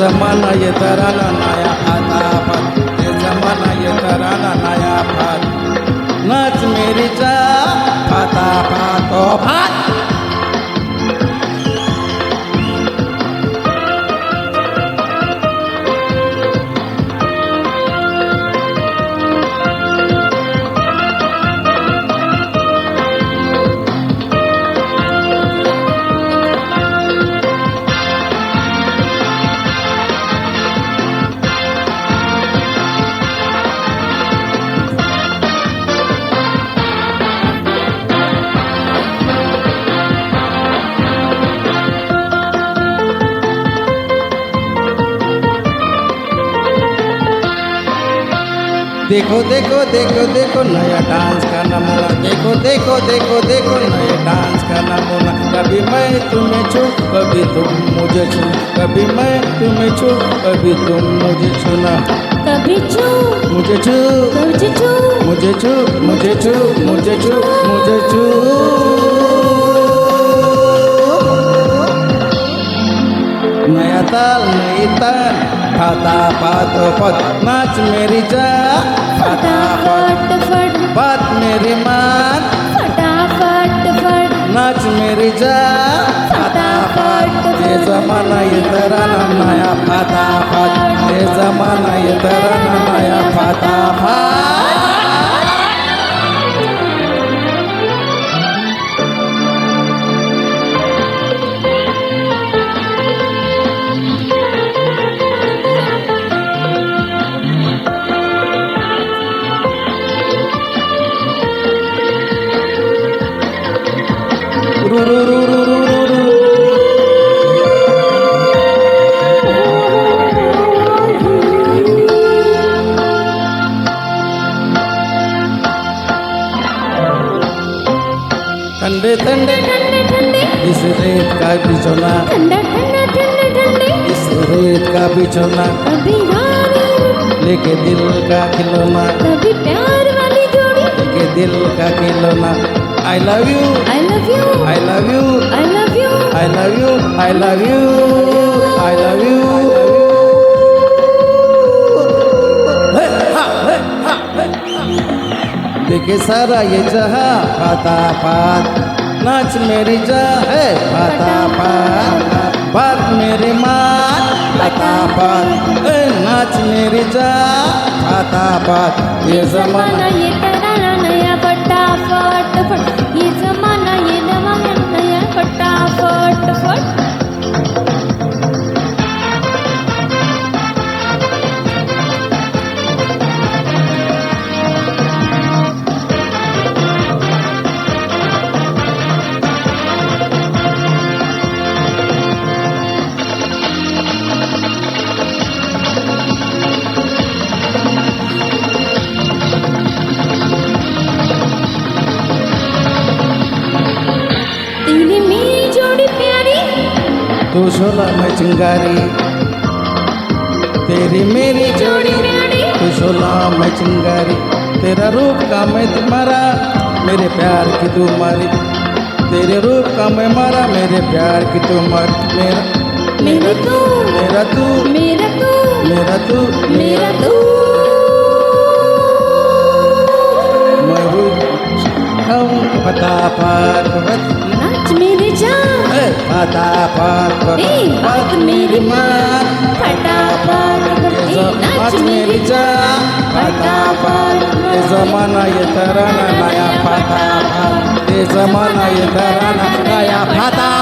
जमाना ये तराना नया फटाफट, ये जमाना ये तराना नया फट, नाच मेरी जा फटाफट ओ फट। देखो देखो देखो देखो नया डांस का नमूना, देखो देखो देखो देखो नया डांस का नमूना। कभी मैं तुम्हें छू कभी तुम मुझे छू, कभी मैं तुम्हें छू कभी तुम मुझे छूना। कभी छू मुझे छू कभी छू मुझे छू मुझे छू मुझे छू मुझे छू। नया ताल नई ताल फटाफट फट, नाच मेरी जान फटाफट फटाफट बात मेरी मान, फटाफट फट नाच मेरी जान फटाफट। ये जमाना ये तराना नया फटाफट, ये जमाना ये तराना नया फटाफट। रू रू रू रू रू रू रू। ठंडे ठंडे ठंडे ठंडे इस रेत का बिछोना, ठंडा ठंडा ठंडे ठंडे इस रेत का बिछोना, कभी रानी लेके दिल का खिलौना, कभी प्यार वाली जोड़ी। लेके दिल का खिलौना। I love you, I love you I love you, I love you I love you, I love you, I love you. हे, हा, हे, हा, हे, हा। देखे सारा ये जहां फटाफट, नाच मेरी जान है फटाफट, बात मेरी मान फटाफट, नाच मेरी जान फटाफट। ये जमाना जमाना ये तराना नया फटाफट फट, ये जमाना ये जमाना नया फटाफट फट। तेरी मेरी जोड़ी प्यारी, तू शोला मैं चिंगारी, तेरी मेरी जोड़ी प्यारी, तू शोला मैं चिंगारी। तेरा रूप का मैं तुम्हारा, मेरे प्यार की तुम्हारी, तेरे रूप का मैं मारा, मेरे प्यार की तुम्हारी। मेरा मेरा तू मेरा तू मेरा तू मेरा तू मेरा तू। मैं हूँ हम फटाफट नाच मेरी जान फटाफट बात मेरी मान, फटाफट नाच मेरी जान फटाफट। ये जमाना ये तराना नया फटाफट, ये जमाना ये तराना नया फटाफट।